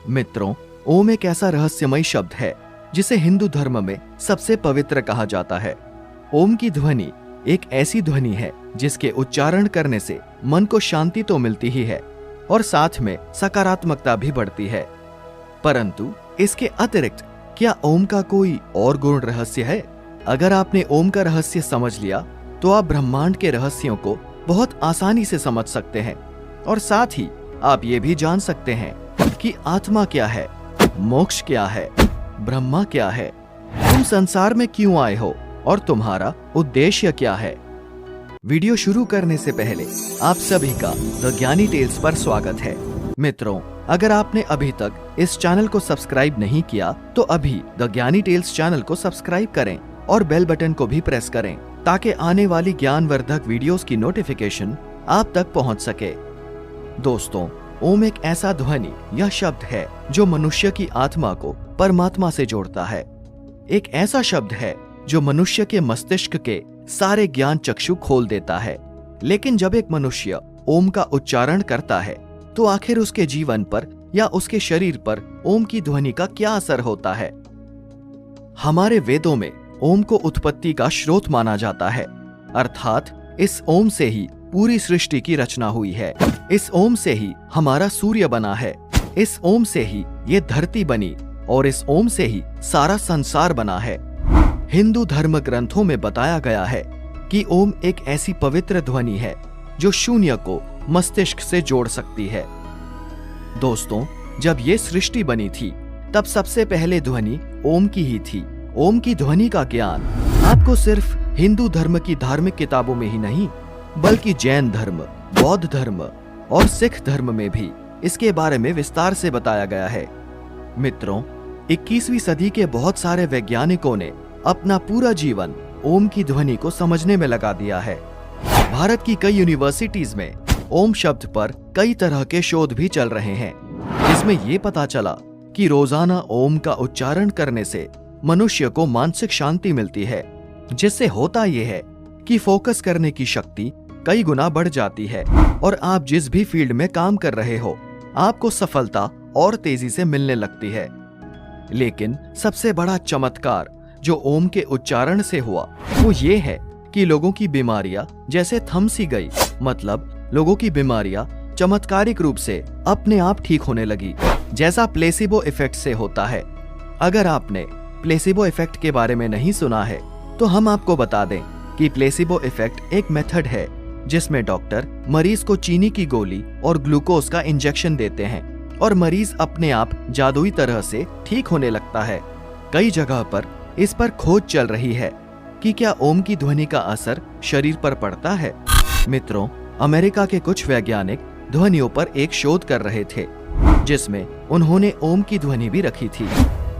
मित्रों, ओम एक ऐसा रहस्यमय शब्द है जिसे हिंदू धर्म में सबसे पवित्र कहा जाता है। ओम की ध्वनि एक ऐसी ध्वनि है जिसके उच्चारण करने से मन को शांति तो मिलती ही है और साथ में सकारात्मकता भी बढ़ती है। परंतु इसके अतिरिक्त क्या ओम का कोई और गुण रहस्य है? अगर आपने ओम का रहस्य समझ लिया तो आप ब्रह्मांड के रहस्यों को बहुत आसानी से समझ सकते हैं और साथ ही आप ये भी जान सकते हैं कि आत्मा क्या है, मोक्ष क्या है, ब्रह्मा क्या है, तुम संसार में क्यों आए हो और तुम्हारा उद्देश्य क्या है। वीडियो शुरू करने से पहले आप सभी का द ज्ञानी टेल्स पर स्वागत है। मित्रों, अगर आपने अभी तक इस चैनल को सब्सक्राइब नहीं किया तो अभी द ज्ञानी टेल्स चैनल को सब्सक्राइब करें और बेल बटन को भी प्रेस करें ताकि आने वाली ज्ञानवर्धक वीडियोस की नोटिफिकेशन आप तक पहुंच सके। दोस्तों, ओम एक ऐसा ध्वनि या शब्द है जो मनुष्य की आत्मा को परमात्मा से जोड़ता है। एक ऐसा शब्द है जो मनुष्य के मस्तिष्क के सारे ज्ञान चक्षु खोल देता है। लेकिन जब एक मनुष्य ओम का उच्चारण करता है तो आखिर उसके जीवन पर या उसके शरीर पर ओम की ध्वनि का क्या असर होता है? हमारे वेदों में ओम को उत्पत्ति का स्रोत माना जाता है, अर्थात इस ओम से ही पूरी सृष्टि की रचना हुई है। इस ओम से ही हमारा सूर्य बना है, इस ओम से ही ये धरती बनी और इस ओम से ही सारा संसार बना है। हिंदू धर्म ग्रंथों में बताया गया है कि ओम एक ऐसी पवित्र ध्वनि है जो शून्य को मस्तिष्क से जोड़ सकती है। दोस्तों, जब ये सृष्टि बनी थी तब सबसे पहले ध्वनि ओम की ही थी। ओम की ध्वनि का ज्ञान आपको सिर्फ हिंदू धर्म की धार्मिक किताबों में ही नहीं बल्कि जैन धर्म, बौद्ध धर्म और सिख धर्म में भी इसके बारे में विस्तार से बताया गया है। मित्रों, 21वीं सदी के बहुत सारे वैज्ञानिकों ने अपना पूरा जीवन ओम की ध्वनि को समझने में लगा दिया है। भारत की कई यूनिवर्सिटीज में ओम शब्द पर कई तरह के शोध भी चल रहे हैं, जिसमें ये पता चला कि रोजाना ओम का उच्चारण करने से मनुष्य को मानसिक शांति मिलती है, जिससे होता यह है कि फोकस करने की शक्ति कई गुना बढ़ जाती है और आप जिस भी फील्ड में काम कर रहे हो आपको सफलता और तेजी से मिलने लगती है। लेकिन सबसे बड़ा चमत्कार जो ओम के उच्चारण से हुआ वो ये है कि लोगों की बीमारियां जैसे थम सी गई, मतलब लोगों की बीमारियां चमत्कारिक रूप से अपने आप ठीक होने लगी, जैसा प्लेसिबो इफेक्ट से होता है। अगर आपने प्लेसिबो इफेक्ट के बारे में नहीं सुना है तो हम आपको बता दें कि प्लेसिबो इफेक्ट एक मेथड है जिसमें डॉक्टर मरीज को चीनी की गोली और ग्लूकोज का इंजेक्शन देते हैं और मरीज अपने आप जादुई तरह से ठीक होने लगता है। कई जगह पर इस पर खोज चल रही है कि क्या ओम की ध्वनि का असर शरीर पर पड़ता है। मित्रों, अमेरिका के कुछ वैज्ञानिक ध्वनियों पर एक शोध कर रहे थे जिसमें उन्होंने ओम की ध्वनि भी रखी थी।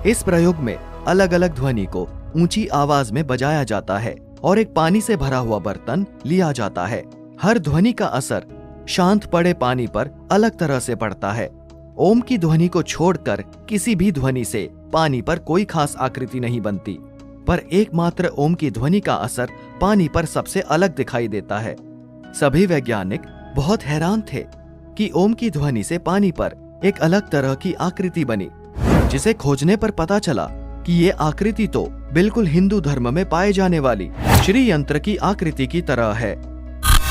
इस प्रयोग में अलग अलग ध्वनि को ऊंची आवाज में बजाया जाता है और एक पानी से भरा हुआ बर्तन लिया जाता है। हर ध्वनि का असर शांत पड़े पानी पर अलग तरह से पड़ता है। ओम की ध्वनि को छोड़कर किसी भी ध्वनि से पानी पर कोई खास आकृति नहीं बनती, पर एकमात्र ओम की ध्वनि का असर पानी पर सबसे अलग दिखाई देता है। सभी वैज्ञानिक बहुत हैरान थे कि ओम की ध्वनि से पानी पर एक अलग तरह की आकृति बनी, जिसे खोजने पर पता चला कि ये आकृति तो बिल्कुल हिंदू धर्म में पाए जाने वाली श्री यंत्र की आकृति की तरह है।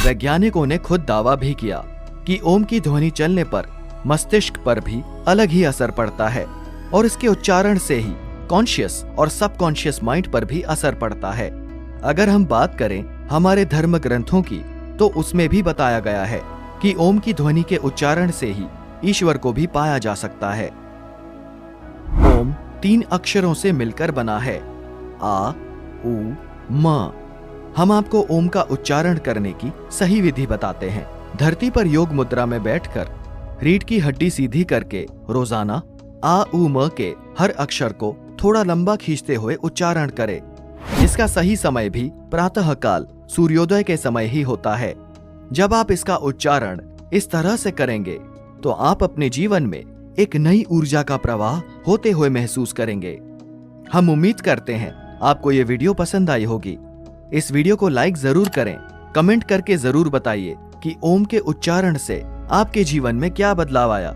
वैज्ञानिकों ने खुद दावा भी किया कि ओम की ध्वनि चलने पर मस्तिष्क पर भी अलग ही असर पड़ता है और इसके उच्चारण से ही कॉन्शियस और सबकॉन्शियस माइंड पर भी असर पड़ता है। अगर हम बात करें हमारे धर्म ग्रंथों की तो उसमें भी बताया गया है कि ओम की ध्वनि के उच्चारण से ही ईश्वर को भी पाया जा सकता है। ओम 3 अक्षरों से मिलकर बना है, आ, उ, म। हम आपको ओम का उच्चारण करने की सही विधि बताते हैं। धरती पर योग मुद्रा में बैठकर रीढ़ की हड्डी सीधी करके रोजाना आ, उ, म के हर अक्षर को थोड़ा लंबा खींचते हुए उच्चारण करें। इसका सही समय भी प्रातः काल सूर्योदय के समय ही होता है। जब आप इसका उच्चारण इस तरह से करेंगे तो आप अपने जीवन में एक नई ऊर्जा का प्रवाह होते हुए महसूस करेंगे। हम उम्मीद करते हैं आपको ये वीडियो पसंद आई होगी। इस वीडियो को लाइक जरूर करें, कमेंट करके जरूर बताइए कि ओम के उच्चारण से आपके जीवन में क्या बदलाव आया।